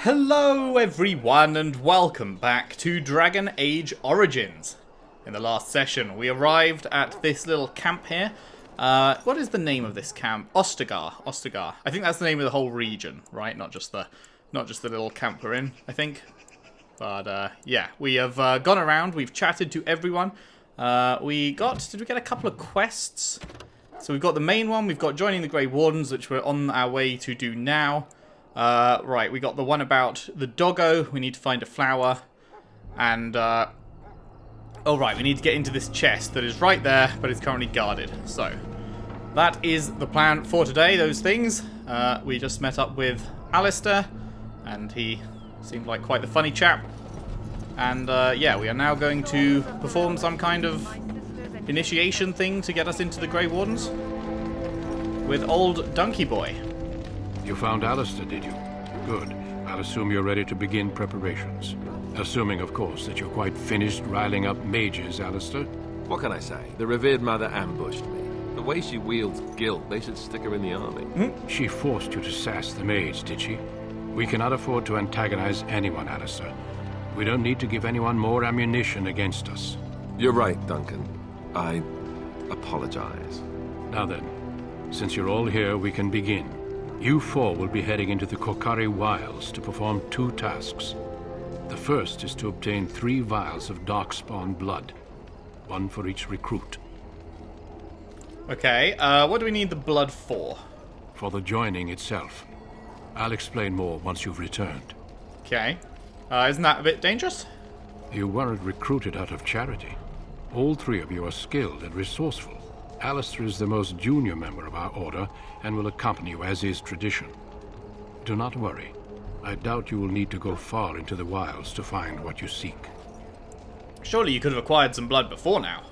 Hello everyone and welcome back to Dragon Age Origins. In the last session we arrived at this little camp here. What is the name of this camp? Ostagar. I think that's the name of the whole region, right? Not just the little camp we're in, I think. But yeah, we have gone around, we've chatted to everyone. Did we get a couple of quests? So we've got the main one, we've got joining the Grey Wardens, which we're on our way to do now. Right, we got the one about the doggo, we need to find a flower, and, oh right, we need to get into this chest that is right there, but it's currently guarded. So, that is the plan for today, those things. We just met up with Alistair, and he seemed like quite the funny chap. And, yeah, we are now going to perform some kind of initiation thing to get us into the Grey Wardens with old Donkey Boy. You found Alistair, did you? Good. I'll assume you're ready to begin preparations. Assuming, of course, that you're quite finished riling up mages, Alistair. What can I say? The revered mother ambushed me. The way she wields guilt, they should stick her in the army. She forced you to sass the mage, did she? We cannot afford to antagonize anyone, Alistair. We don't need to give anyone more ammunition against us. You're right, Duncan. I apologize. Now then, since you're all here, we can begin. You four will be heading into the Korcari Vials to perform two tasks. The first is to obtain 3 vials of Darkspawn blood, one for each recruit. Okay, what do we need the blood for? For the joining itself. I'll explain more once you've returned. Okay. Isn't that a bit dangerous? You weren't recruited out of charity. All 3 of you are skilled and resourceful. Alistair is the most junior member of our order and will accompany you as is tradition. Do not worry. I doubt you will need to go far into the wilds to find what you seek. Surely you could have acquired some blood before now.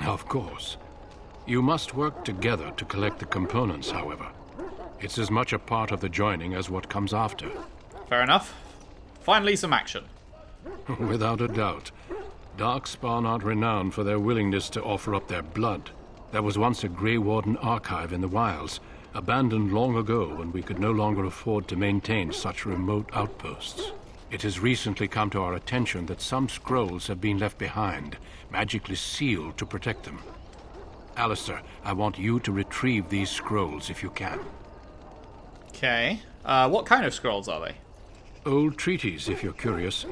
Of course. You must work together to collect the components, however. It's as much a part of the joining as what comes after. Fair enough. Finally some action. Without a doubt. Darkspawn aren't renowned for their willingness to offer up their blood. There was once a Grey Warden archive in the wilds, abandoned long ago when we could no longer afford to maintain such remote outposts. It has recently come to our attention that some scrolls have been left behind, magically sealed to protect them. Alistair, I want you to retrieve these scrolls if you can. Okay. What kind of scrolls are they? Old treaties, if you're curious.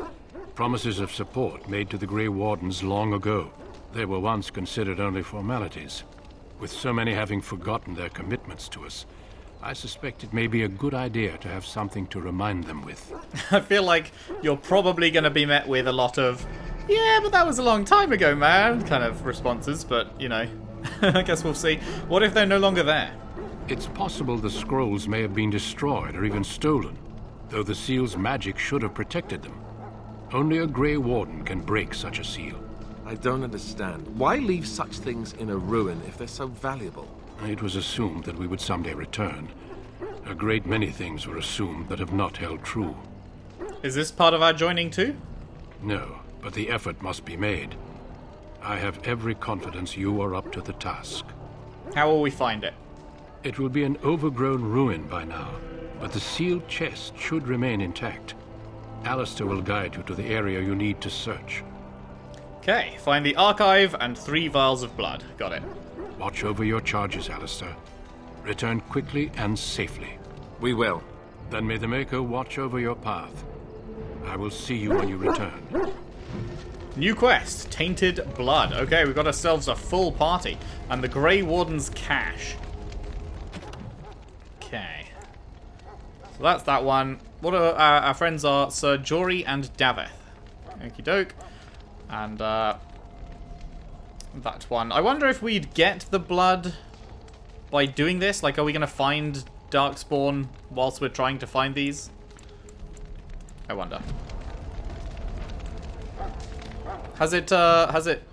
Promises of support made to the Grey Wardens long ago. They were once considered only formalities. With so many having forgotten their commitments to us, I suspect it may be a good idea to have something to remind them with. I feel like you're probably going to be met with a lot of, yeah, but that was a long time ago, man, kind of responses, but, you know, I guess we'll see. What if they're no longer there? It's possible the scrolls may have been destroyed or even stolen, though the seal's magic should have protected them. Only a Grey Warden can break such a seal. I don't understand. Why leave such things in a ruin if they're so valuable? It was assumed that we would someday return. A great many things were assumed that have not held true. Is this part of our joining too? No, but the effort must be made. I have every confidence you are up to the task. How will we find it? It will be an overgrown ruin by now, but the sealed chest should remain intact. Alistair will guide you to the area you need to search. Okay, find the archive and 3 vials of blood. Got it. Watch over your charges, Alistair. Return quickly and safely. We will. Then may the Maker watch over your path. I will see you when you return. New quest, Tainted Blood. Okay, we've got ourselves a full party. And the Grey Warden's cache. Okay. So that's that one. What are our friends are Sir Jory and Daveth. Okie doke. And, that one. I wonder if we'd get the blood by doing this. Like, are we going to find Darkspawn whilst we're trying to find these? I wonder. Has it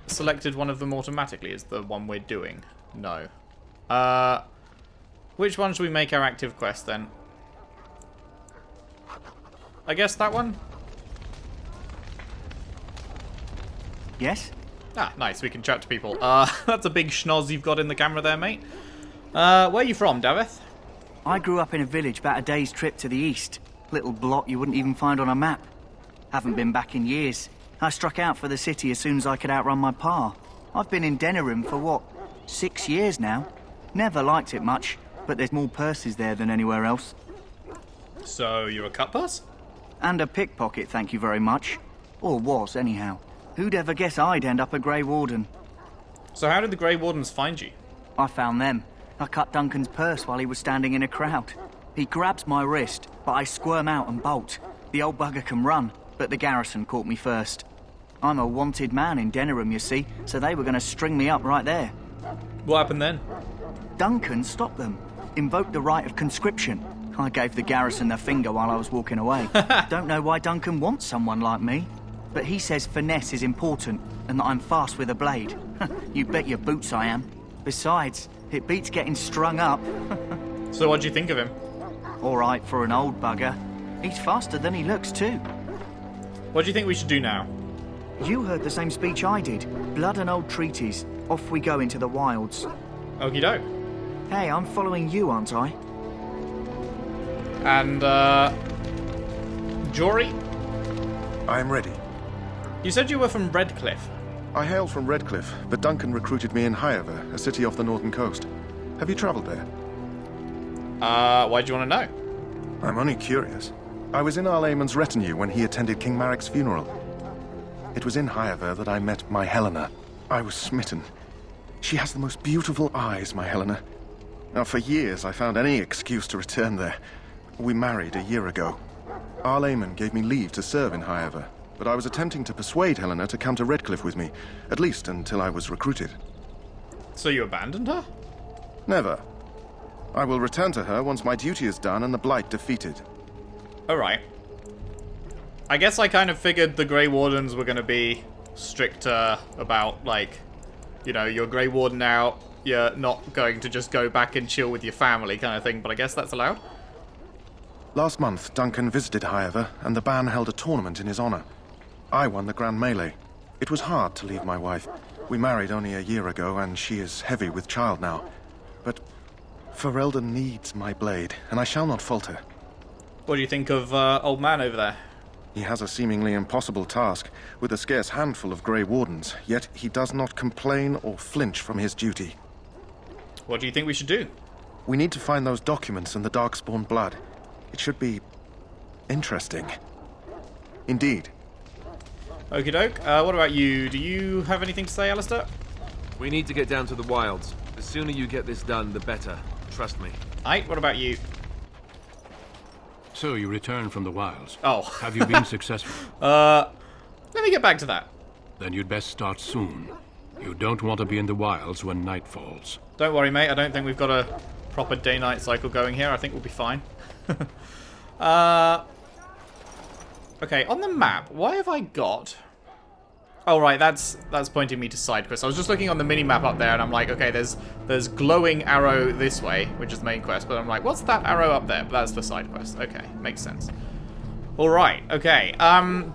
selected one of them automatically as the one we're doing? No. Which one should we make our active quest then? I guess that one? Yes? Ah, nice. We can chat to people. That's a big schnoz you've got in the camera there, mate. Where are you from, Daveth? I grew up in a village about a day's trip to the east. Little blot you wouldn't even find on a map. Haven't been back in years. I struck out for the city as soon as I could outrun my pa. I've been in Denerim for what, 6 years now? Never liked it much, but there's more purses there than anywhere else. So, you're a cut purse? And a pickpocket, thank you very much. Or was, anyhow. Who'd ever guess I'd end up a Grey Warden? So how did the Grey Wardens find you? I found them. I cut Duncan's purse while he was standing in a crowd. He grabs my wrist, but I squirm out and bolt. The old bugger can run, but the garrison caught me first. I'm a wanted man in Denerim, you see, so they were going to string me up right there. What happened then? Duncan stopped them, invoked the right of conscription. I gave the garrison the finger while I was walking away. Don't know why Duncan wants someone like me, but he says finesse is important and that I'm fast with a blade. You bet your boots I am. Besides, it beats getting strung up. So what do you think of him? All right for an old bugger. He's faster than he looks too. What do you think we should do now? You heard the same speech I did. Blood and old treaties. Off we go into the wilds. Okie doke. Hey, I'm following you, aren't I? And, Jory? I am ready. You said you were from Redcliffe. I hail from Redcliffe, but Duncan recruited me in Highever, a city off the northern coast. Have you travelled there? Why do you want to know? I'm only curious. I was in Arlemon's retinue when he attended King Marek's funeral. It was in Highever that I met my Helena. I was smitten. She has the most beautiful eyes, my Helena. Now, for years I found any excuse to return there. We married a year ago. Arlemon gave me leave to serve in Highever, but I was attempting to persuade Helena to come to Redcliffe with me, at least until I was recruited. So you abandoned her? Never. I will return to her once my duty is done and the Blight defeated. Alright. I guess I kind of figured the Grey Wardens were going to be stricter about, like, you know, you're Grey Warden now, you're not going to just go back and chill with your family kind of thing, but I guess that's allowed. Last month, Duncan visited Highever, and the band held a tournament in his honor. I won the Grand Melee. It was hard to leave my wife. We married only a year ago, and she is heavy with child now. But Ferelden needs my blade, and I shall not falter. What do you think of old man over there? He has a seemingly impossible task, with a scarce handful of Grey Wardens, yet he does not complain or flinch from his duty. What do you think we should do? We need to find those documents and the Darkspawn blood. It should be interesting. Indeed. Okie doke. What about you? Do you have anything to say, Alistair? We need to get down to the wilds. The sooner you get this done, the better. Trust me. Aight, what about you? So you returned from the wilds. Oh. Have you been successful? Let me get back to that. Then you'd best start soon. You don't want to be in the wilds when night falls. Don't worry, mate. I don't think we've got a proper day-night cycle going here. I think we'll be fine. Okay, on the map, why have I got... Oh, right, that's pointing me to side quests. I was just looking on the mini-map up there, and I'm like, okay, there's glowing arrow this way, which is the main quest, but I'm like, what's that arrow up there? But that's the side quest. Okay, makes sense. Alright, okay.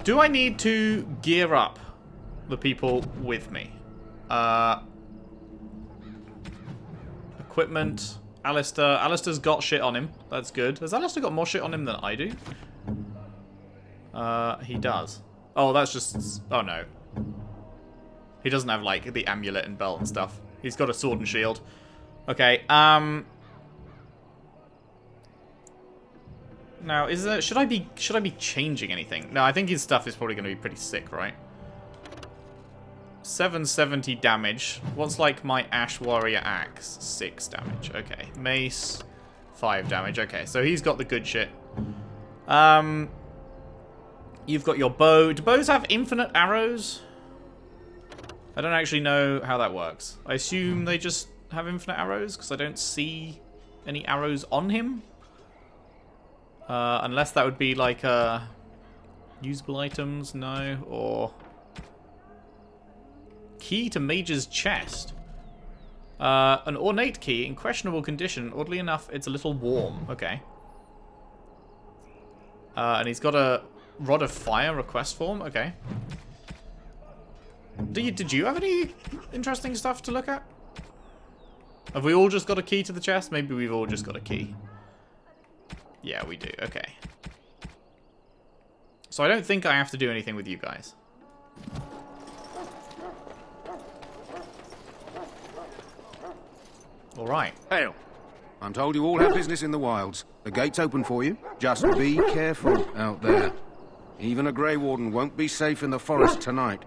Do I need to gear up the people with me? Equipment... Alistair. Alistair's got shit on him. That's good. Has Alistair got more shit on him than I do? He does. Oh, that's just... Oh, no. He doesn't have, like, the amulet and belt and stuff. He's got a sword and shield. Okay, now, is there... Should I be changing anything? No, I think his stuff is probably going to be pretty sick, right? 770 damage. What's like my Ash Warrior Axe? 6 damage. Okay. Mace, 5 damage. Okay, so he's got the good shit. You've got your bow. Do bows have infinite arrows? I don't actually know how that works. I assume they just have infinite arrows, because I don't see any arrows on him. Unless that would be like usable items, no, or... Key to Mage's chest. An ornate key in questionable condition. Oddly enough, it's a little warm. Okay. And he's got a Rod of Fire request form. Okay. Did you have any interesting stuff to look at? Have we all just got a key to the chest? Maybe we've all just got a key. Yeah, we do. Okay. So I don't think I have to do anything with you guys. Alright. Hail. I'm told you all have business in the wilds. The gate's open for you. Just be careful out there. Even a Grey Warden won't be safe in the forest tonight.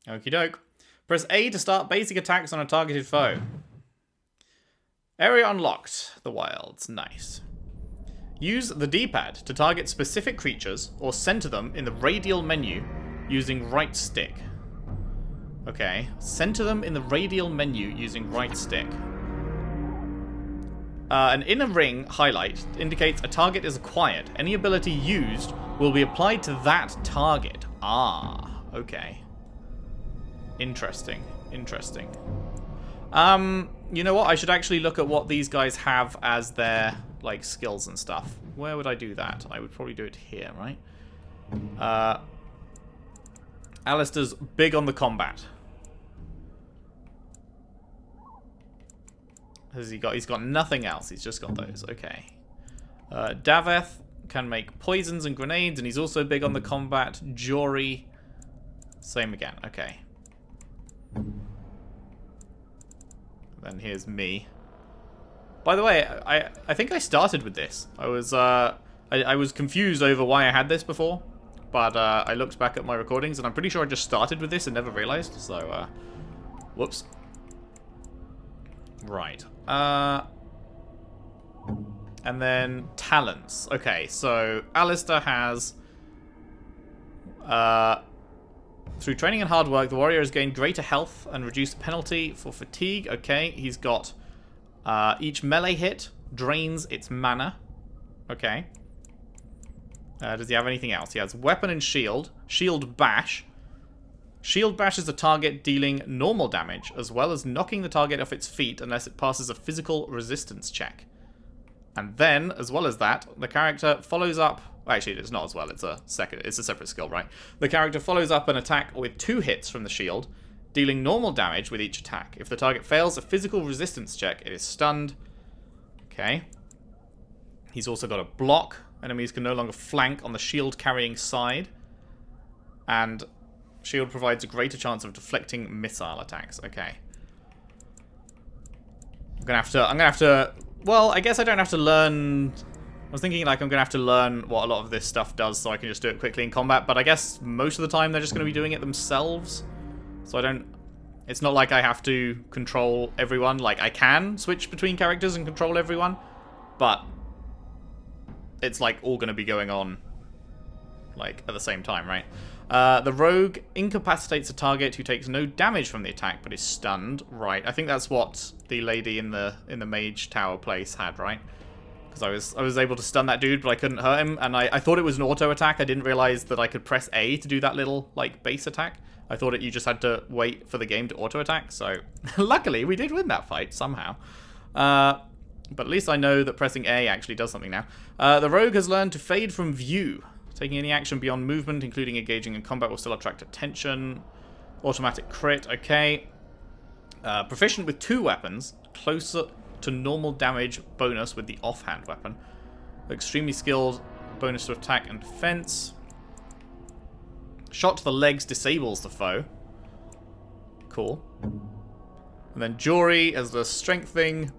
Okie doke. Press A to start basic attacks on a targeted foe. Area unlocked. The wilds. Nice. Use the D-pad to target specific creatures or center them in the radial menu using right stick. Okay. Center them in the radial menu using right stick. An inner ring highlight indicates a target is acquired. Any ability used will be applied to that target. Ah, okay. Interesting. Interesting. You know what? I should actually look at what these guys have as their, like, skills and stuff. Where would I do that? I would probably do it here, right? Alistair's big on the combat. Has he got? He's got nothing else. He's just got those. Okay. Daveth can make poisons and grenades, and he's also big on the combat. Jory, same again. Okay. Then here's me. By the way, I think I started with this. I was confused over why I had this before, but I looked back at my recordings, and I'm pretty sure I just started with this and never realized. So, whoops. Right. And then talents. Okay, so Alistair has through training and hard work, the warrior has gained greater health and reduced penalty for fatigue. Okay, he's got each melee hit drains its mana. Okay. Does he have anything else? He has weapon and shield. Shield bash. Shield bash is a target dealing normal damage, as well as knocking the target off its feet unless it passes a physical resistance check. And then, as well as that, the character follows up... Actually, it's not as well, it's a separate skill, right? The character follows up an attack with 2 hits from the shield, dealing normal damage with each attack. If the target fails a physical resistance check, it is stunned. Okay. He's also got a block. Enemies can no longer flank on the shield-carrying side. And... shield provides a greater chance of deflecting missile attacks. Okay. I'm gonna have to. Well, I guess I don't have to learn. I was thinking like I'm gonna have to learn what a lot of this stuff does, so I can just do it quickly in combat. But I guess most of the time they're just gonna be doing it themselves. So I don't. It's not like I have to control everyone. Like I can switch between characters and control everyone, but it's like all gonna be going on like at the same time, right? The rogue incapacitates a target who takes no damage from the attack but is stunned. Right, I think that's what the lady in the mage tower place had, right? Because I was able to stun that dude, but I couldn't hurt him, and I thought it was an auto attack. I didn't realize that I could press A to do that little like base attack. I thought you just had to wait for the game to auto attack. So luckily we did win that fight somehow. But at least I know that pressing A actually does something now. The rogue has learned to fade from view. Taking any action beyond movement, including engaging in combat, will still attract attention. Automatic crit, okay. Proficient with 2 weapons. Closer to normal damage bonus with the offhand weapon. Extremely skilled, bonus to attack and defense. Shot to the legs disables the foe. Cool. And then Jory has the strength thing.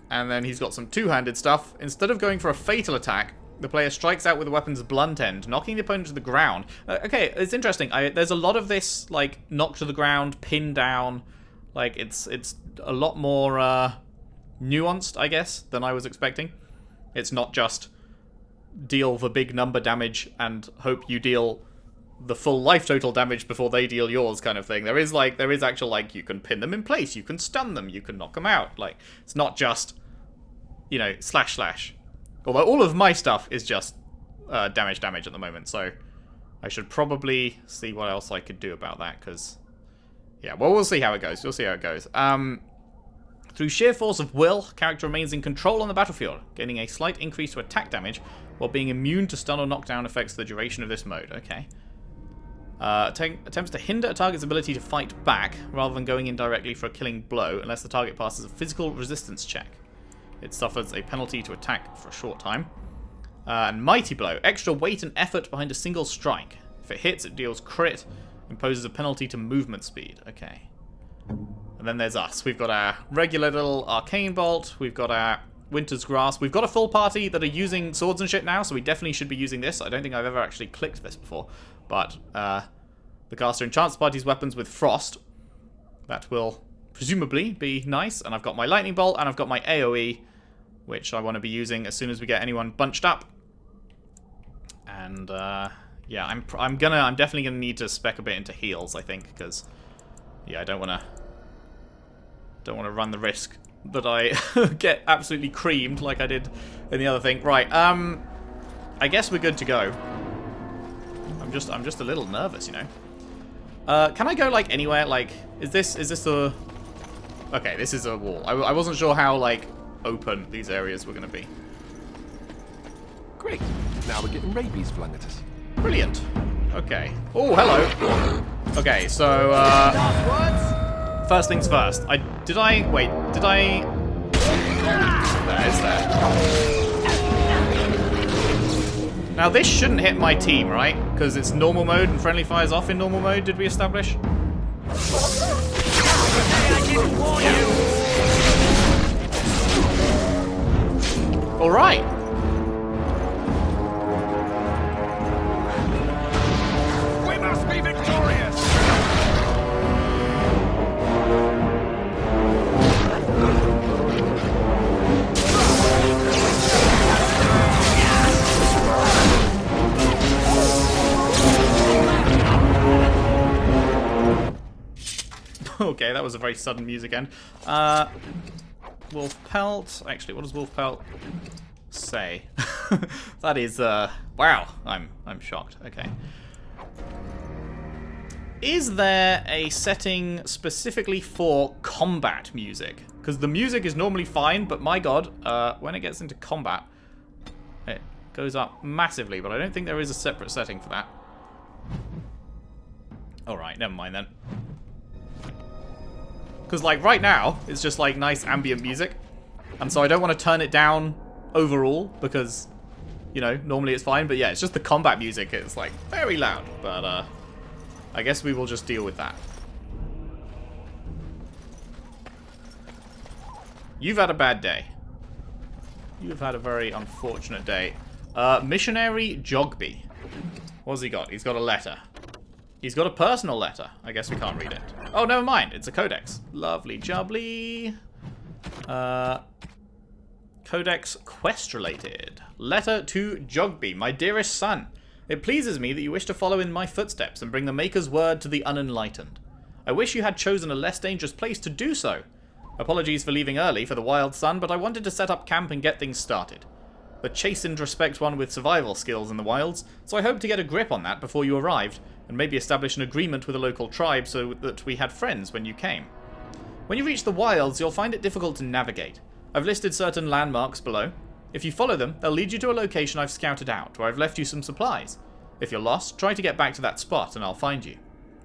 And then he's got some 2-handed stuff. Instead of going for a fatal attack, the player strikes out with the weapon's blunt end, knocking the opponent to the ground. Okay, it's interesting. There's a lot of this, like, knock to the ground, pin down. Like, it's a lot more nuanced, I guess, than I was expecting. It's not just deal the big number damage and hope you deal the full life total damage before they deal yours kind of thing. There is actual, like, you can pin them in place, you can stun them, you can knock them out. Like, it's not just, you know, slash. Although all of my stuff is just damage at the moment, so I should probably see what else I could do about that, because, yeah, well, we'll see how it goes. We'll see how it goes. Through sheer force of will, character remains in control on the battlefield, gaining a slight increase to attack damage, while being immune to stun or knockdown effects for the duration of this mode. Okay. Attempts to hinder a target's ability to fight back, rather than going in directly for a killing blow, unless the target passes a physical resistance check. It suffers a penalty to attack for a short time. And Mighty Blow. Extra weight and effort behind a single strike. If it hits, it deals crit. Imposes a penalty to movement speed. Okay. And then there's us. We've got our regular little Arcane Bolt. We've got our Winter's Grasp. We've got a full party that are using swords and shit now, so we definitely should be using this. I don't think I've ever actually clicked this before. But the caster enchants the party's weapons with Frost. That will presumably be nice. And I've got my Lightning Bolt and I've got my AoE, which I want to be using as soon as we get anyone bunched up. And yeah, I'm definitely gonna need to spec a bit into heals, I think, because yeah, I don't want to run the risk that I get absolutely creamed like I did in the other thing. Right, I guess we're good to go. I'm just a little nervous, you know. Can I go like anywhere? Like, is this a? Okay, this is a wall. I wasn't sure how like open these areas were gonna be. Great. Now we're getting rabies flung at us. Brilliant. Okay. Oh, hello. Okay, so first things first. There is there. Now this shouldn't hit my team, right? Because it's normal mode and friendly fire's off in normal mode, did we establish? Alright. We must be victorious! Okay, that was a very sudden music end. Wolf Pelt. Actually, what does Wolf Pelt say? That is, wow. I'm shocked. Okay. Is there a setting specifically for combat music? Because the music is normally fine, but my god, when it gets into combat, it goes up massively, but I don't think there is a separate setting for that. Alright, never mind then. Because, like, right now, it's just, like, nice ambient music. And so I don't want to turn it down overall, because, you know, normally it's fine. But, yeah, it's just the combat music. It's, like, very loud. But, I guess we will just deal with that. You've had a bad day. You've had a very unfortunate day. Missionary Jogby. What's he got? He's got a letter. He's got a personal letter. I guess we can't read it. Oh, never mind. It's a codex. Lovely jubbly. Codex quest-related. Letter to Jogby, my dearest son. It pleases me that you wish to follow in my footsteps and bring the Maker's word to the unenlightened. I wish you had chosen a less dangerous place to do so. Apologies for leaving early for the wild sun, but I wanted to set up camp and get things started. The Chastened respect one with survival skills in the wilds, so I hoped to get a grip on that before you arrived, and maybe establish an agreement with a local tribe so that we had friends when you came. When you reach the wilds, you'll find it difficult to navigate. I've listed certain landmarks below. If you follow them, they'll lead you to a location I've scouted out, where I've left you some supplies. If you're lost, try to get back to that spot and I'll find you.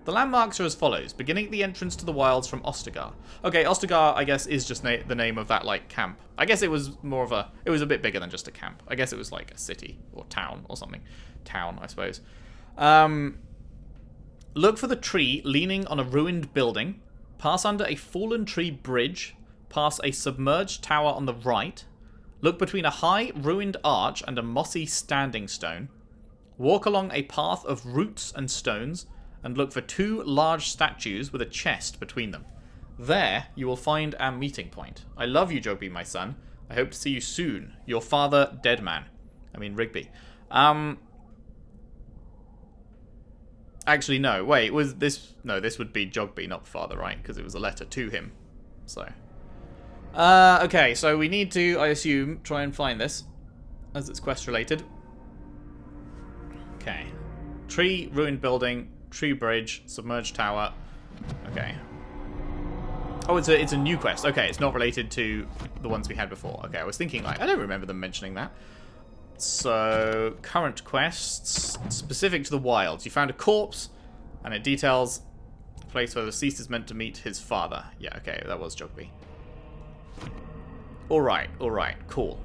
The landmarks are as follows, beginning at the entrance to the wilds from Ostagar. Okay, Ostagar, I guess, is just the name of that, like, camp. I guess it was more of a... It was a bit bigger than just a camp. I guess it was, like, a city or town or something. Town, I suppose. Look for the tree leaning on a ruined building. Pass under a fallen tree bridge. Pass a submerged tower on the right. Look between a high, ruined arch and a mossy standing stone. Walk along a path of roots and stones. And look for 2 large statues with a chest between them. There, you will find our meeting point. I love you, Jogby, my son. I hope to see you soon. Your father, Deadman. I mean, Rigby. Actually, no. Wait, was this... No, this would be Jogby, not father, right? Because it was a letter to him. So... okay, so we need to, I assume, try and find this. As it's quest-related. Okay. Tree, ruined building... Tree bridge, submerged tower. Okay. Oh, it's a new quest. Okay, it's not related to the ones we had before. Okay, I was thinking, like, I don't remember them mentioning that. So, current quests specific to the wilds. You found a corpse, and it details a place where the deceased is meant to meet his father. Yeah, okay, that was Jogby. Alright, cool.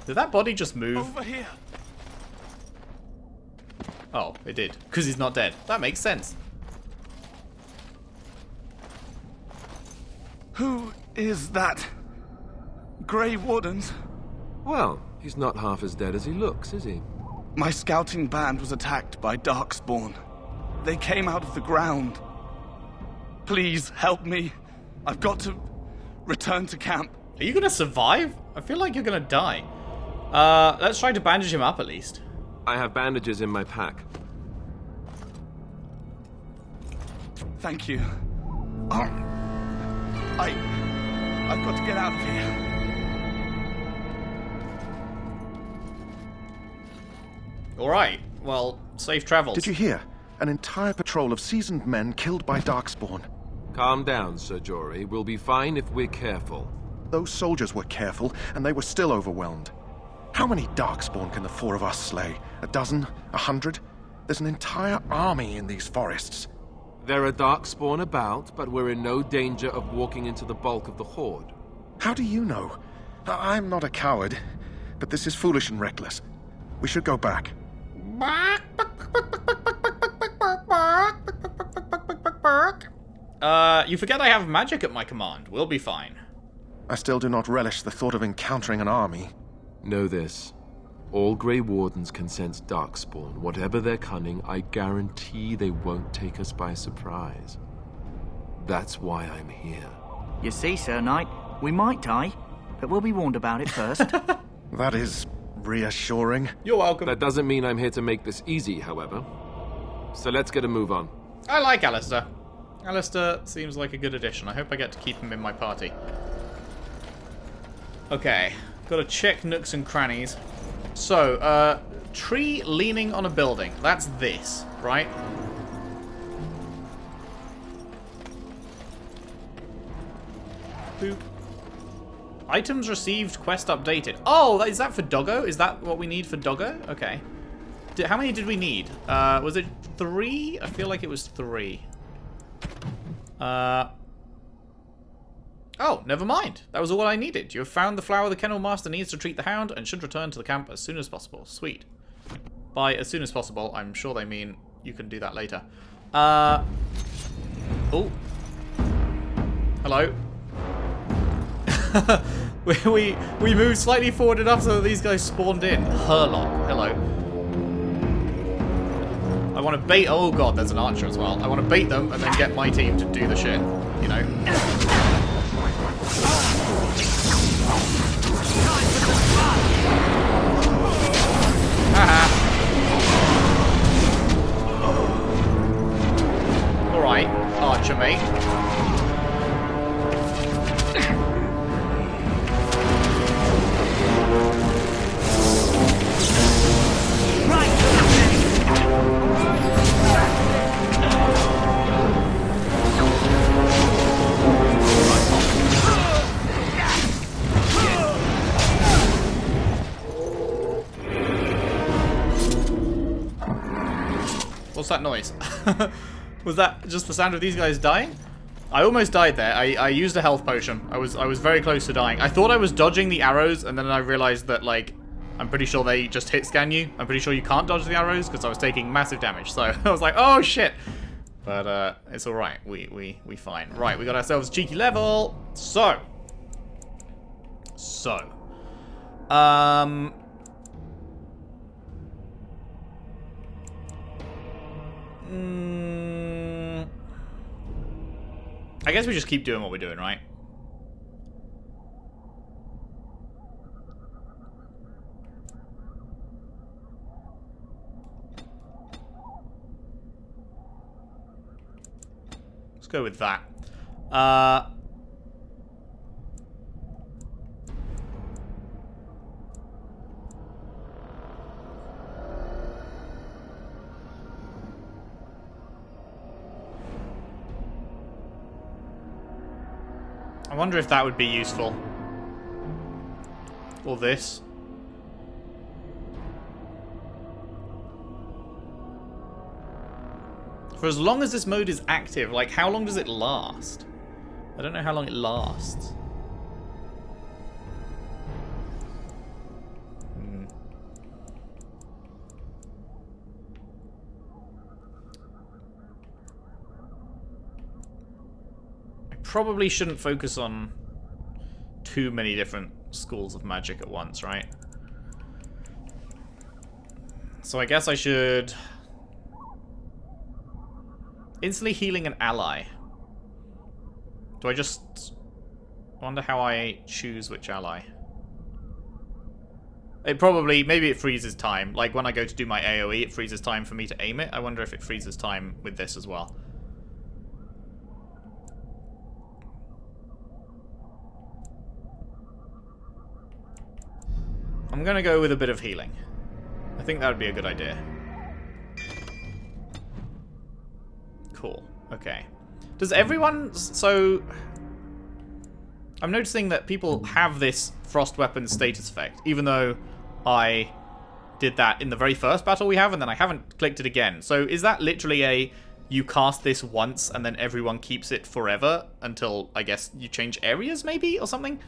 Did that body just move? Over here. Oh, it did. Because he's not dead. That makes sense. Who is that? Grey Wardens? Well, he's not half as dead as he looks, is he? My scouting band was attacked by Darkspawn. They came out of the ground. Please help me. I've got to return to camp. Are you going to survive? I feel like you're going to die. Let's try to bandage him up at least. I have bandages in my pack. Thank you. I've got to get out of here. Alright, well, safe travels. Did you hear? An entire patrol of seasoned men killed by Darkspawn. Calm down, Sir Jory. We'll be fine if we're careful. Those soldiers were careful, and they were still overwhelmed. How many Darkspawn can the four of us slay? A dozen? 100? There's an entire army in these forests. There are Darkspawn about, but we're in no danger of walking into the bulk of the Horde. How do you know? I'm not a coward, but this is foolish and reckless. We should go back. You forget I have magic at my command. We'll be fine. I still do not relish the thought of encountering an army. Know this. All Grey Wardens can sense Darkspawn. Whatever their cunning, I guarantee they won't take us by surprise. That's why I'm here. You see, Sir Knight, we might die, but we'll be warned about it first. That is reassuring. You're welcome. That doesn't mean I'm here to make this easy, however. So let's get a move on. I like Alistair. Alistair seems like a good addition. I hope I get to keep him in my party. Okay, gotta check nooks and crannies. So, tree leaning on a building. That's this, right? Boop. Items received, quest updated. Oh, is that for Doggo? Is that what we need for Doggo? Okay. How many did we need? Was it 3? I feel like it was 3. Oh, never mind. That was all I needed. You have found the flower the kennel master needs to treat the hound and should return to the camp as soon as possible. Sweet. By as soon as possible, I'm sure they mean you can do that later. Oh. Hello. we moved slightly forward enough so that these guys spawned in. Herlock. Hello. I want to bait... Oh god, there's an archer as well. I want to bait them and then get my team to do the shit. You know? Haha. Alright, archer mate. What's that noise? Was that just the sound of these guys dying? I almost died there. I used a health potion. I was very close to dying. I thought I was dodging the arrows, and then I realized that, like, I'm pretty sure they just hit scan you. I'm pretty sure you can't dodge the arrows because I was taking massive damage. So I was like, oh shit. But it's all right. We fine. Right, we got ourselves a cheeky level. So. I guess we just keep doing what we're doing, right? Let's go with that. I wonder if that would be useful. Or this. For as long as this mode is active, like, how long does it last? I don't know how long it lasts. probably shouldn't focus on too many different schools of magic at once, right? So I guess I should... Instantly healing an ally. Do I just... wonder how I choose which ally? It probably... maybe it freezes time. Like when I go to do my AoE, it freezes time for me to aim it. I wonder if it freezes time with this as well. I'm gonna go with a bit of healing. I think that would be a good idea. Cool. Okay. Does everyone... so... I'm noticing that people have this frost weapon status effect, even though I did that in the very first battle we have, and then I haven't clicked it again. So is that literally a... you cast this once, and then everyone keeps it forever until, I guess, you change areas, maybe? Or something?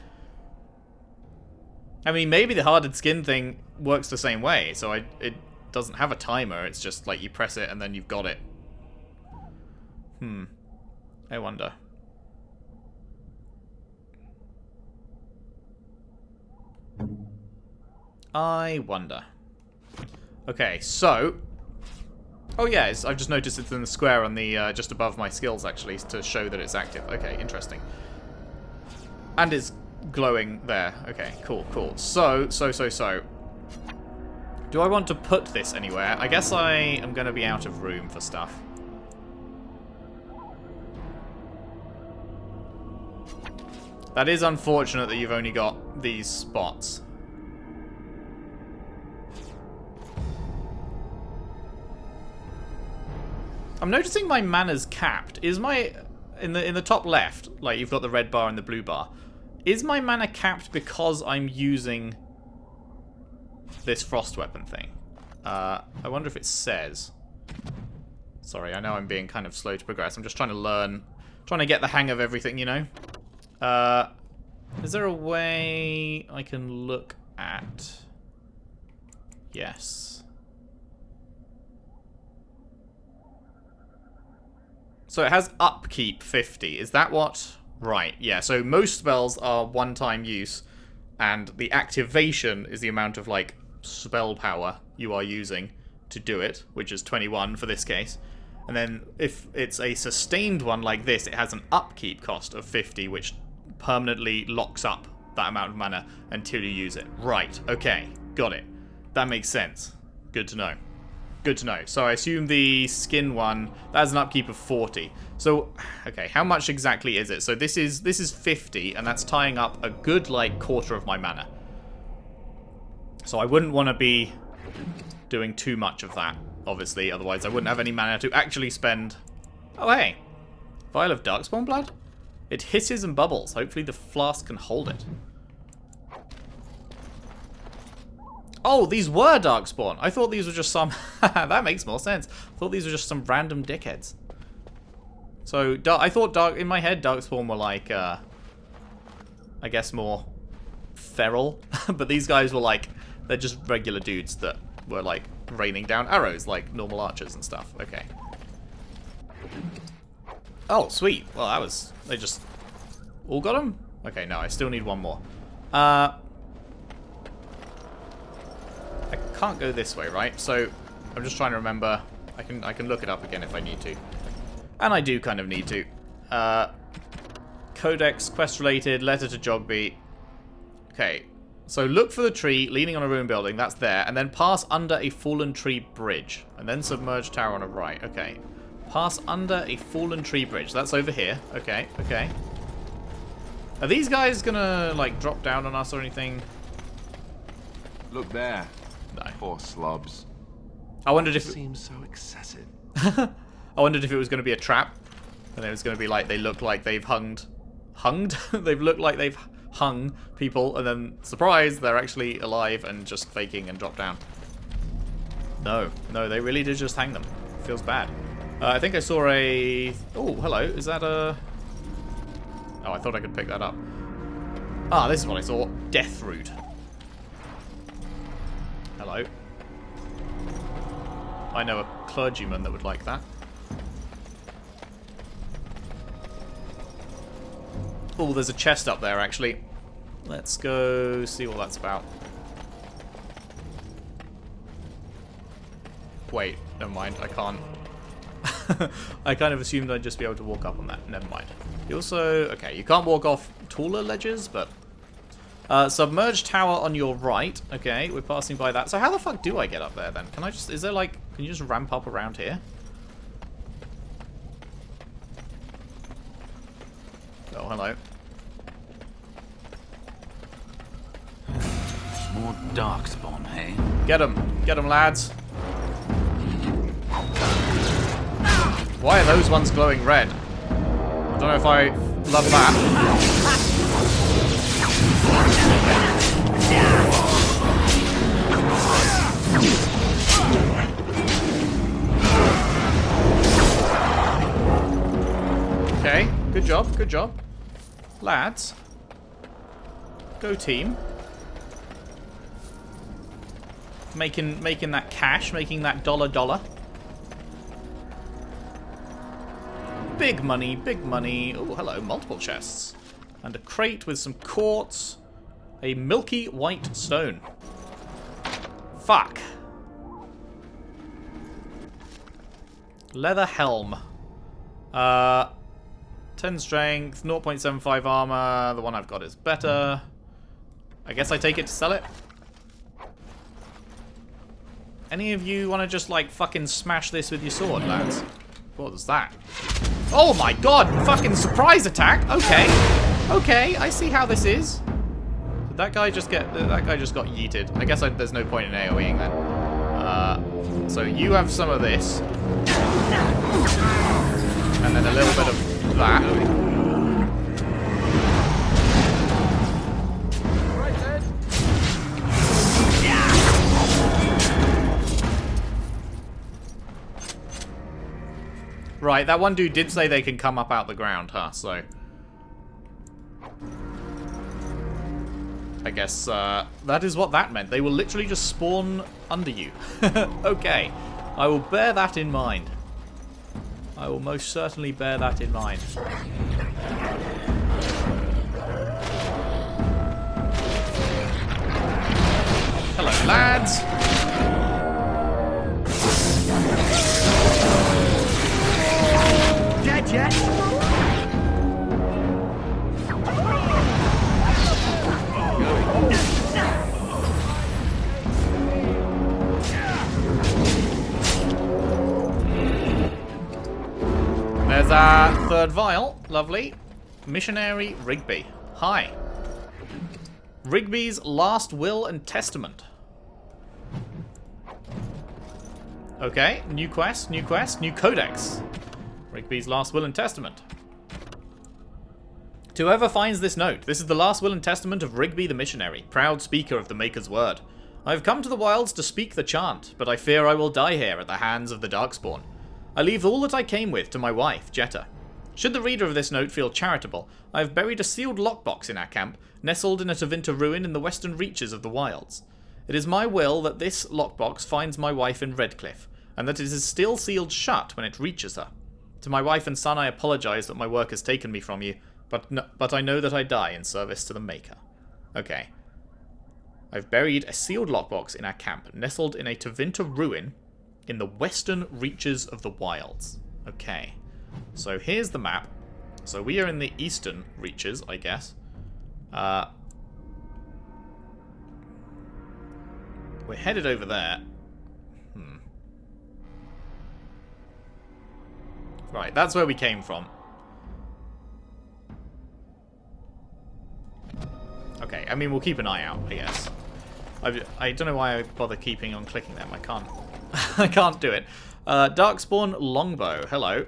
I mean, maybe the hardened skin thing works the same way, so it doesn't have a timer, it's just like you press it and then you've got it. I wonder. I wonder. Okay, so... oh yeah, I've just noticed it's in the square on the, just above my skills, actually, to show that it's active. Okay, interesting. And it's glowing there. Okay, cool. So. Do I want to put this anywhere? I guess I am going to be out of room for stuff. That is unfortunate that you've only got these spots. I'm noticing my mana's capped. Is my... in the top left, like you've got the red bar and the blue bar. Is my mana capped because I'm using this frost weapon thing? I wonder if it says. Sorry, I know I'm being kind of slow to progress. I'm just trying to learn, trying to get the hang of everything, you know? Is there a way I can look at... yes. So it has upkeep 50. Is that what... right, yeah. So most spells are one-time use, and the activation is the amount of, like, spell power you are using to do it, which is 21 for this case. And then if it's a sustained one like this, it has an upkeep cost of 50, which permanently locks up that amount of mana until you use it. Right, okay, got it. That makes sense. Good to know. Good to know. So I assume the skin one, that has an upkeep of 40. So, okay, how much exactly is it? So this is 50, and that's tying up a good, like, quarter of my mana. So I wouldn't want to be doing too much of that, obviously, otherwise I wouldn't have any mana to actually spend... oh, hey! Vial of Darkspawn blood? It hisses and bubbles. Hopefully the flask can hold it. Oh, these were Darkspawn. I thought these were just some... that makes more sense. I thought these were just some random dickheads. So, I thought in my head, Darkspawn were like, I guess more feral. But these guys were like, they're just regular dudes that were like raining down arrows like normal archers and stuff. Okay. Oh, sweet. Well, that was... they just all got them? Okay, no, I still need one more. I can't go this way, right? So I'm just trying to remember. I can look it up again if I need to. And I do kind of need to. Codex, quest related, letter to Jogby. Okay. So look for the tree leaning on a ruined building. That's there. And then pass under a fallen tree bridge. And then submerged tower on a right. Okay. Pass under a fallen tree bridge. That's over here. Okay, okay. Are these guys gonna, like, drop down on us or anything? Look there. No. Poor slobs. I wondered if... it seems so excessive. I wondered if it was going to be a trap. And it was going to be like, they look like they've hunged? They've looked like they've hung people, and then, surprise, they're actually alive and just faking and drop down. No, they really did just hang them. Feels bad. I think I saw a... oh, hello. Is that a... oh, I thought I could pick that up. Ah, this is what I saw. Death Root. Hello. I know a clergyman that would like that. Oh, there's a chest up there, actually. Let's go see what that's about. Wait, never mind, I can't. I kind of assumed I'd just be able to walk up on that. Never mind. You also... Okay, you can't walk off taller ledges, but... submerged tower on your right. Okay, we're passing by that. So how the fuck do I get up there, then? Can I just... Is there, like... Can you just ramp up around here? Oh, hello. More Darkspawn, hey? Get him, lads. Why are those ones glowing red? I don't know if I love that. Okay, good job, good job. Lads. Go team. Making that cash, making that dollar. Big money, big money. Oh, hello, multiple chests. And a crate with some quartz. A milky white stone. Fuck. Leather helm. 10 strength, 0.75 armor. The one I've got is better. I guess I take it to sell it. Any of you want to just, like, fucking smash this with your sword, lads? What was that? Oh my god! Fucking surprise attack! Okay. Okay, I see how this is. Did that guy just get... That guy just got yeeted. I guess there's no point in AoEing then. So you have some of this. And then a little bit of that. Right, that one dude did say they can come up out the ground, huh? So... I guess that is what that meant. They will literally just spawn under you. Okay. I will bear that in mind. I will most certainly bear that in mind. Hello, lads. Dead yet? There's our third vial. Lovely. Missionary Rigby. Hi. Rigby's last will and testament. Okay, new quest, new codex. Rigby's last will and testament. To whoever finds this note, this is the last will and testament of Rigby the missionary, proud speaker of the Maker's word. I have come to the wilds to speak the chant, but I fear I will die here at the hands of the Darkspawn. I leave all that I came with to my wife, Jetta. Should the reader of this note feel charitable, I have buried a sealed lockbox in our camp, nestled in a Tevinter ruin in the western reaches of the wilds. It is my will that this lockbox finds my wife in Redcliffe, and that it is still sealed shut when it reaches her. To my wife and son I apologize that my work has taken me from you, but I know that I die in service to the Maker. Okay. I've buried a sealed lockbox in our camp, nestled in a Tevinter ruin in the western reaches of the wilds. Okay. So here's the map. So we are in the eastern reaches, I guess. We're headed over there. Right, that's where we came from. Okay, I mean, we'll keep an eye out, I guess. I don't know why I bother keeping on clicking them. I can't. I can't do it. Darkspawn longbow. Hello.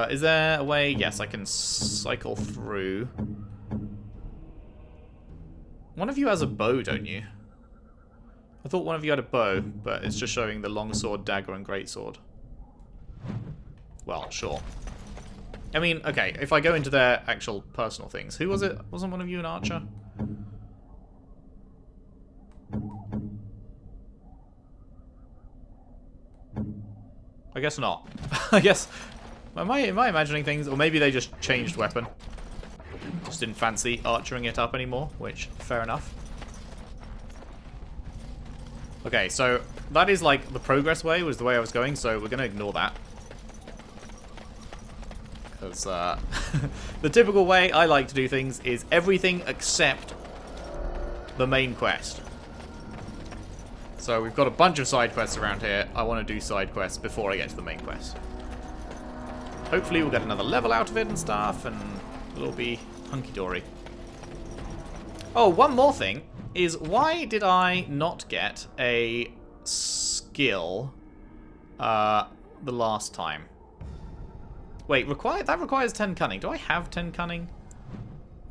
Is there a way? Yes, I can cycle through. One of you has a bow, don't you? I thought one of you had a bow, but it's just showing the longsword, dagger, and greatsword. Well, sure. I mean, okay, if I go into their actual personal things. Who was it? Wasn't one of you an archer? I guess not. I guess... Am I imagining things? Or maybe they just changed weapon. Just didn't fancy archering it up anymore, which, fair enough. Okay, so that is like the progress way, was the way I was going, so we're going to ignore that. Because the typical way I like to do things is everything except the main quest. So we've got a bunch of side quests around here. I want to do side quests before I get to the main quest. Hopefully we'll get another level out of it and stuff, and it'll be hunky-dory. Oh, one more thing is, why did I not get a skill the last time? Wait, that requires 10 cunning. Do I have 10 cunning?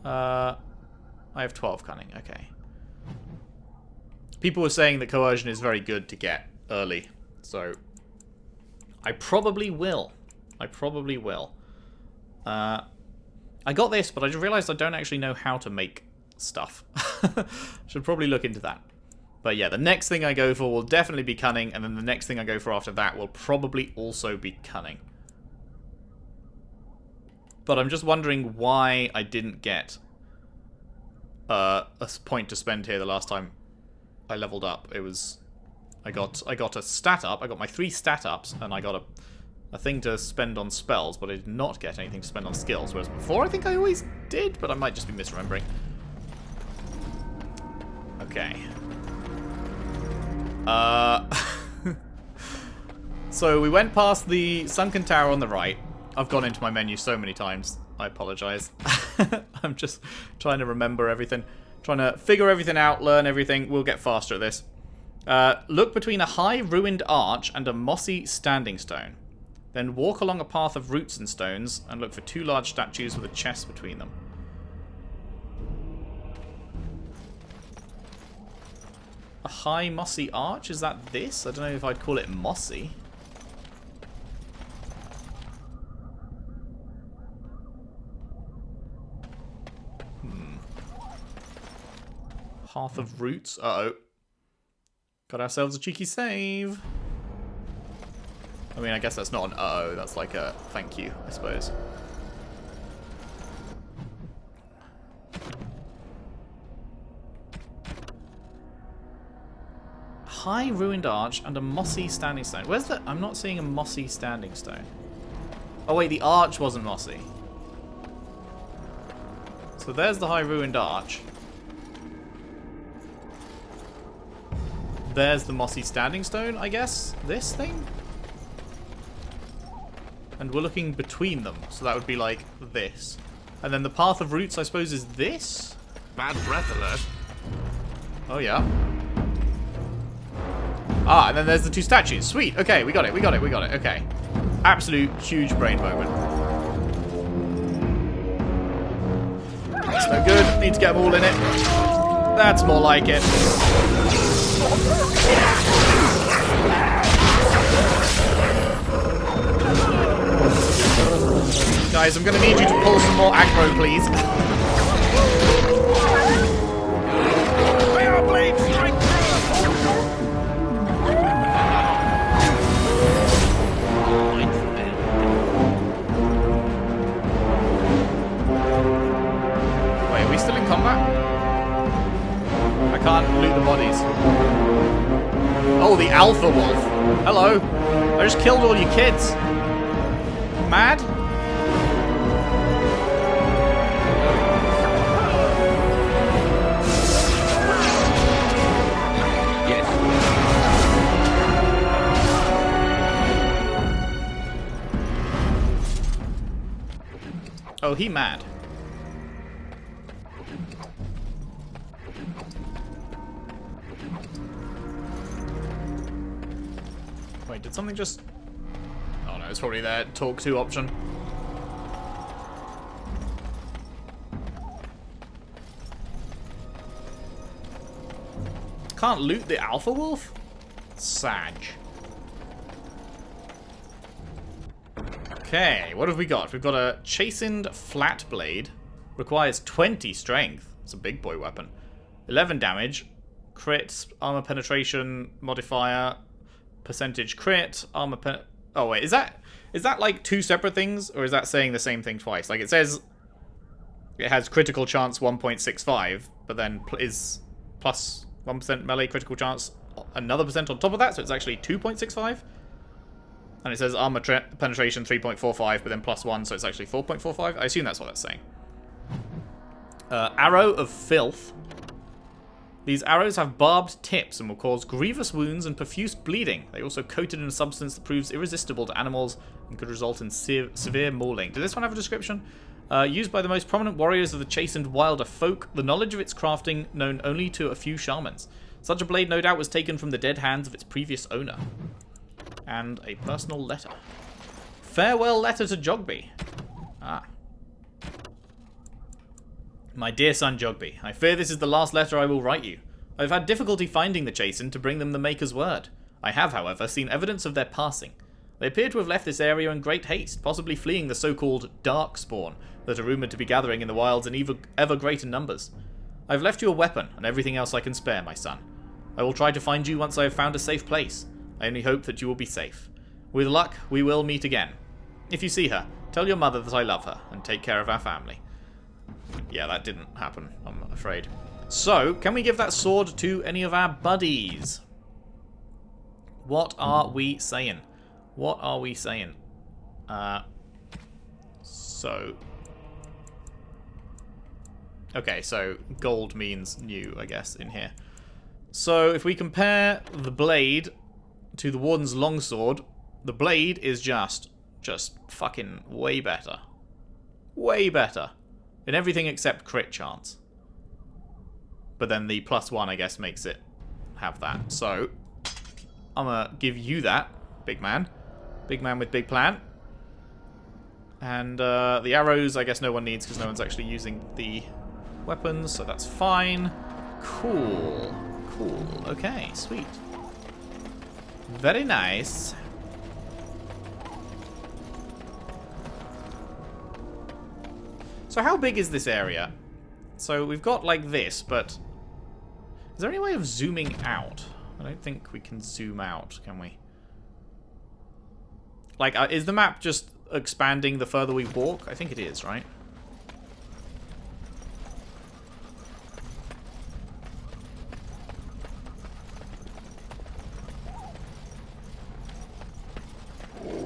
I have 12 cunning, okay. People were saying that coercion is very good to get early, so I probably will. I probably will. I got this, but I just realized I don't actually know how to make stuff. Should probably look into that. But yeah, the next thing I go for will definitely be cunning, and then the next thing I go for after that will probably also be cunning. But I'm just wondering why I didn't get a point to spend here the last time I leveled up. It was... I got a stat up, I got my 3 stat ups, and I got a thing to spend on spells, but I did not get anything to spend on skills, whereas before I think I always did, but I might just be misremembering. Okay. So we went past the sunken tower on the right. I've gone into my menu so many times. I apologize. I'm just trying to remember everything. Trying to figure everything out, learn everything. We'll get faster at this. Look between a high ruined arch and a mossy standing stone. Then walk along a path of roots and stones and look for 2 large statues with a chest between them. A high mossy arch? Is that this? I don't know if I'd call it mossy. Path of roots. Uh-oh. Got ourselves a cheeky save. I mean, I guess that's not an uh-oh. That's like a thank you, I suppose. High ruined arch and a mossy standing stone. Where's the... I'm not seeing a mossy standing stone. Oh, wait. The arch wasn't mossy. So there's the high ruined arch. There's the mossy standing stone, I guess. This thing? And we're looking between them, so that would be like this. And then the path of roots, I suppose, is this? Bad breath alert. Oh, yeah. Ah, and then there's the 2 statues. Sweet. Okay, we got it. Okay. Absolute huge brain moment. That's no good. Need to get them all in it. That's more like it. Guys, I'm going to need you to pull some more aggro, please. Wait, are we still in combat? I can't loot the bodies. Oh, the alpha wolf. Hello. I just killed all your kids. Mad? Oh, he mad. Wait, did something just... Oh no, it's probably their talk to option. Can't loot the alpha wolf? Sag. Okay, what have we got? We've got a Chastened flat blade. Requires 20 strength. It's a big boy weapon. 11 damage. Crit, armor penetration modifier, percentage crit, armor pen... Oh wait, is that like 2 separate things? Or is that saying the same thing twice? Like it says It has critical chance 1.65, but then is plus 1% melee critical chance another percent on top of that, so it's actually 2.65. And it says armor penetration 3.45, but then plus 1, so it's actually 4.45. I assume that's what that's saying. Arrow of Filth. These arrows have barbed tips and will cause grievous wounds and profuse bleeding. They are also coated in a substance that proves irresistible to animals and could result in severe mauling. Did this one have a description? Used by the most prominent warriors of the Chastened wilder folk, the knowledge of its crafting known only to a few shamans. Such a blade no doubt was taken from the dead hands of its previous owner. And a personal letter. Farewell letter to Jogby. Ah. My dear son Jogby, I fear this is the last letter I will write you. I have had difficulty finding the Chastened to bring them the Maker's word. I have, however, seen evidence of their passing. They appear to have left this area in great haste, possibly fleeing the so-called Darkspawn that are rumoured to be gathering in the wilds in ever greater numbers. I have left you a weapon and everything else I can spare, my son. I will try to find you once I have found a safe place. I only hope that you will be safe. With luck, we will meet again. If you see her, tell your mother that I love her and take care of our family. Yeah, that didn't happen, I'm afraid. So, can we give that sword to any of our buddies? What are we saying? What are we saying? Okay, so gold means new, I guess, in here. So, if we compare the blade to the Warden's longsword, the blade is just fucking way better. Way better. In everything except crit chance. But then the +1, I guess, makes it have that. So, I'm gonna give you that, big man. Big man with big plan. And the arrows, I guess no one needs because no one's actually using the weapons, so that's fine. Cool. Cool. Okay, sweet. Very nice. So how big is this area? So we've got like this, but is there any way of zooming out? I don't think we can zoom out, can we? Like, is the map just expanding the further we walk? I think it is, right?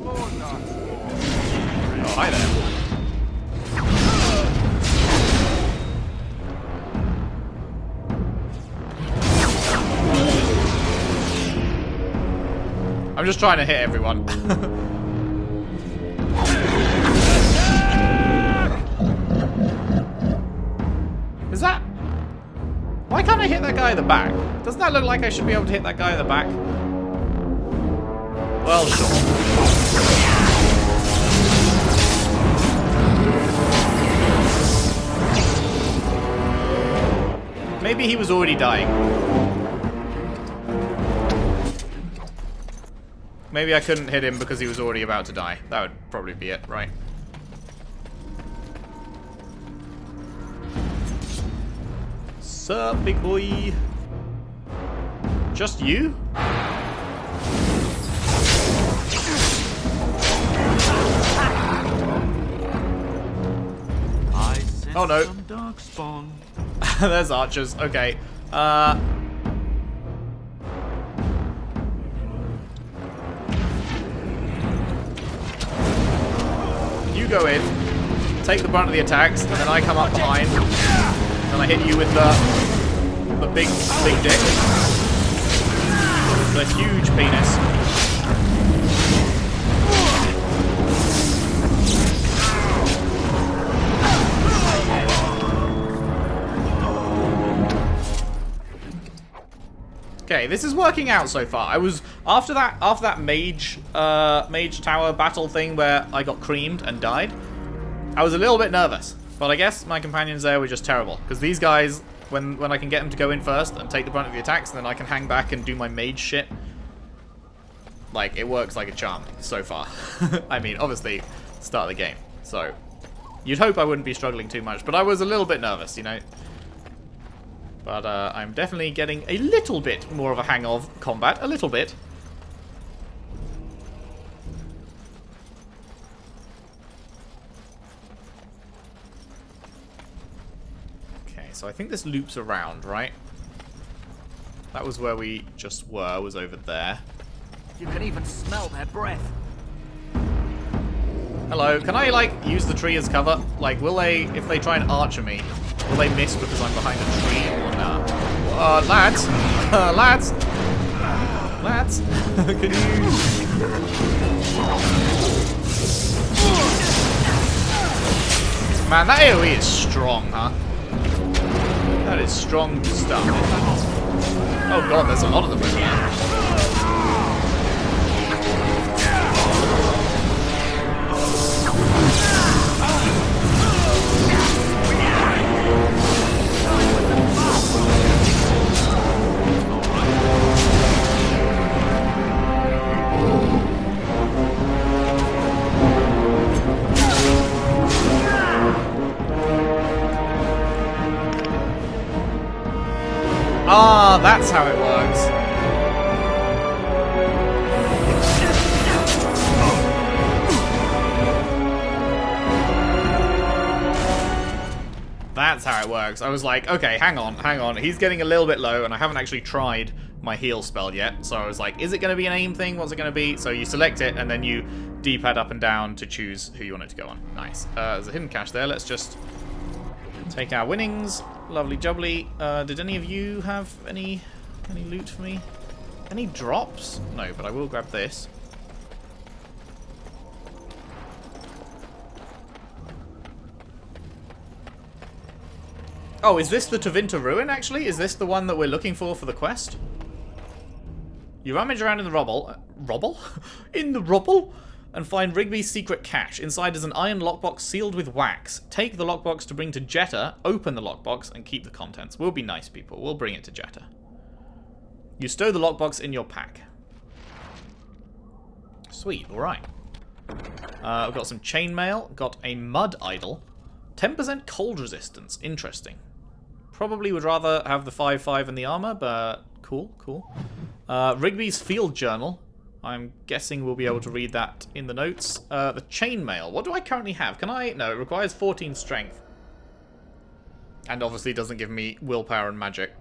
Oh, hi there. I'm just trying to hit everyone. Is that... Why can't I hit that guy in the back? Doesn't that look like I should be able to hit that guy in the back? Well, sure. Maybe he was already dying. Maybe I couldn't hit him because he was already about to die. That would probably be it, right? Sup, big boy? Just you? Oh no. Darkspawn. There's archers. Okay. You go in, take the brunt of the attacks, and then I come up behind, and I hit you with the big dick. The huge penis. Okay, this is working out so far. I was after that mage tower battle thing where I got creamed and died. I was a little bit nervous, but I guess my companions there were just terrible because these guys, when I can get them to go in first and take the brunt of the attacks, and then I can hang back and do my mage shit. Like, it works like a charm so far. I mean, obviously, start of the game, so you'd hope I wouldn't be struggling too much, but I was a little bit nervous, you know. But I'm definitely getting a little bit more of a hang of combat. A little bit. so I think this loops around, right? That was where we just were, was over there. You can even smell their breath. Hello, can I, like, use the tree as cover? Like, will they, if they try and archer me, will they miss because I'm behind a tree or not? Lads! Lads! Lads! Can you... Man, that AoE is strong, huh? That is strong stuff. Oh god, there's a lot of them over there. Ah, that's how it works. That's how it works. I was like, okay, hang on. He's getting a little bit low, and I haven't actually tried my heal spell yet. So I was like, is it going to be an aim thing? What's it going to be? So you select it, and then you D-pad up and down to choose who you want it to go on. Nice. There's a hidden cache there. Let's just take our winnings. Lovely jubbly. Did any of you have any loot for me? Any drops? No, but I will grab this. Oh, is this the Tevinter Ruin, actually? Is this the one that we're looking for the quest? You rummage around in the rubble. Rubble? In the rubble? And find Rigby's secret cache. Inside is an iron lockbox sealed with wax. Take the lockbox to bring to Jetta, open the lockbox, and keep the contents. We'll be nice people. We'll bring it to Jetta. You stow the lockbox in your pack. Sweet, alright. I've got some chainmail, got a mud idol. 10% cold resistance, interesting. Probably would rather have the 5/5 and the armor, but cool, cool. Rigby's field journal. I'm guessing we'll be able to read that in the notes. The chainmail. What do I currently have? Can I... No, it requires 14 strength. And obviously doesn't give me willpower and magic.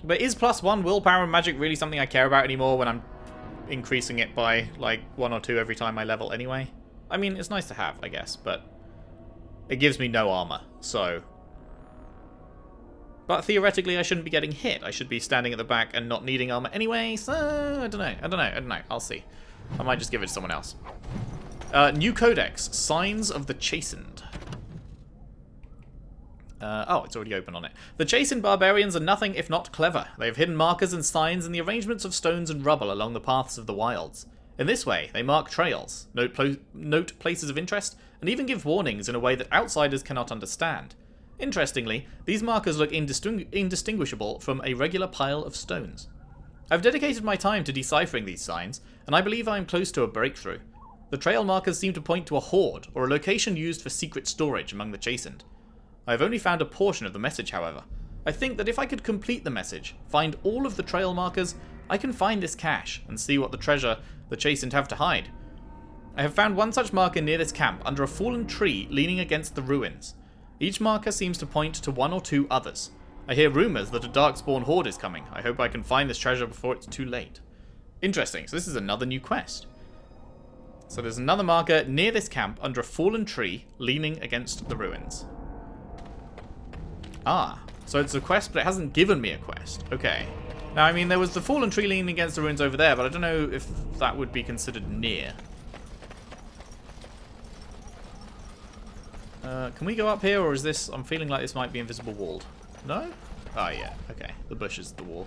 But is +1 willpower and magic really something I care about anymore when I'm increasing it by, like, 1 or 2 every time I level anyway? I mean, it's nice to have, I guess, but it gives me no armor, so... But theoretically, I shouldn't be getting hit. I should be standing at the back and not needing armor anyway, so... I don't know. I'll see. I might just give it to someone else. New codex. Signs of the Chastened. Oh, it's already open on it. The Chastened barbarians are nothing if not clever. They have hidden markers and signs in the arrangements of stones and rubble along the paths of the wilds. In this way, they mark trails, note places of interest, and even give warnings in a way that outsiders cannot understand. Interestingly, these markers look indistinguishable from a regular pile of stones. I've dedicated my time to deciphering these signs, and I believe I am close to a breakthrough. The trail markers seem to point to a hoard, or a location used for secret storage among the Chastened. I have only found a portion of the message, however. I think that if I could complete the message, find all of the trail markers, I can find this cache, and see what the treasure the Chastened have to hide. I have found one such marker near this camp, under a fallen tree leaning against the ruins. Each marker seems to point to 1 or 2 others. I hear rumours that a Darkspawn horde is coming. I hope I can find this treasure before it's too late. Interesting, so this is another new quest. So there's another marker near this camp, under a fallen tree leaning against the ruins. Ah, so it's a quest, but it hasn't given me a quest. Okay. Now, I mean, there was the fallen tree leaning against the ruins over there, but I don't know if that would be considered near. Can we go up here, or is this... I'm feeling like this might be invisible walled. No? Oh, yeah. Okay. The bush is the wall.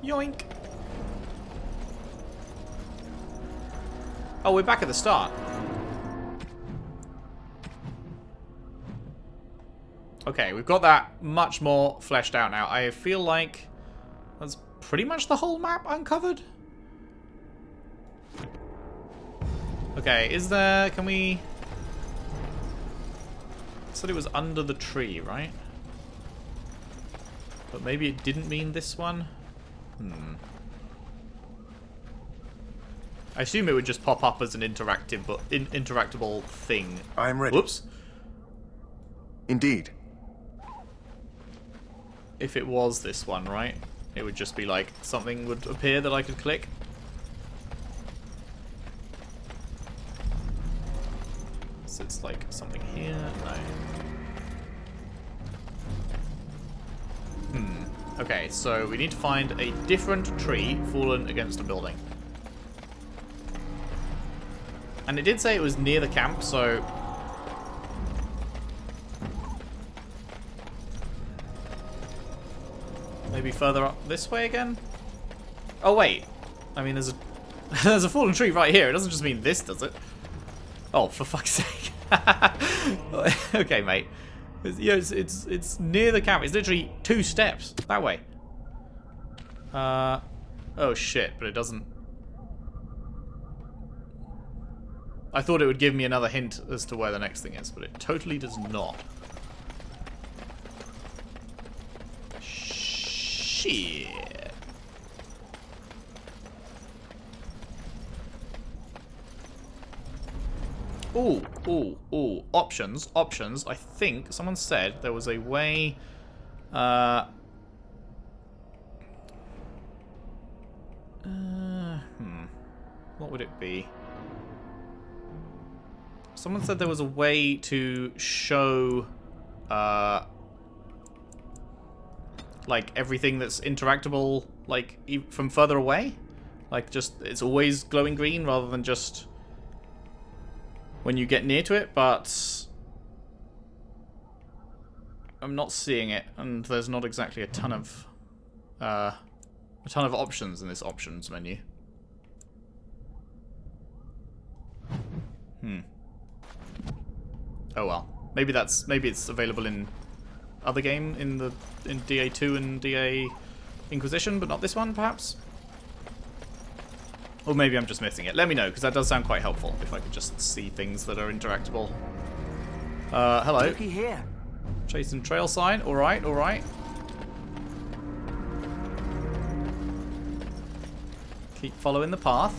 Yoink! Oh, we're back at the start. Okay, we've got that much more fleshed out now. I feel like that's pretty much the whole map uncovered. Okay, is there... Can we... said it was under the tree, right? But maybe it didn't mean this one? I assume it would just pop up as an interactable thing. I'm ready. Whoops. Indeed. If it was this one, right? It would just be like something would appear that I could click. So it's like something here. No. Okay, so we need to find a different tree fallen against a building. And it did say it was near the camp, so... maybe further up this way again? Oh, wait. I mean, there's a there's a fallen tree right here. It doesn't just mean this, does it? Oh, for fuck's sake. Okay, mate. It's near the camp. It's literally 2 steps that way. Oh, shit, but it doesn't... I thought it would give me another hint as to where the next thing is, but it totally does not. Shit. Ooh. Options. I think someone said there was a way... What would it be? Someone said there was a way to show, like, everything that's interactable, like, from further away? Like, just, it's always glowing green rather than just when you get near to it, but I'm not seeing it, and there's not exactly a ton of options in this options menu. Oh well. Maybe it's available in other game in DA2 and DA Inquisition, but not this one, perhaps? Or maybe I'm just missing it. Let me know, because that does sound quite helpful if I could just see things that are interactable. Hello. Looky here. Chastened trail sign. Alright, alright. Keep following the path.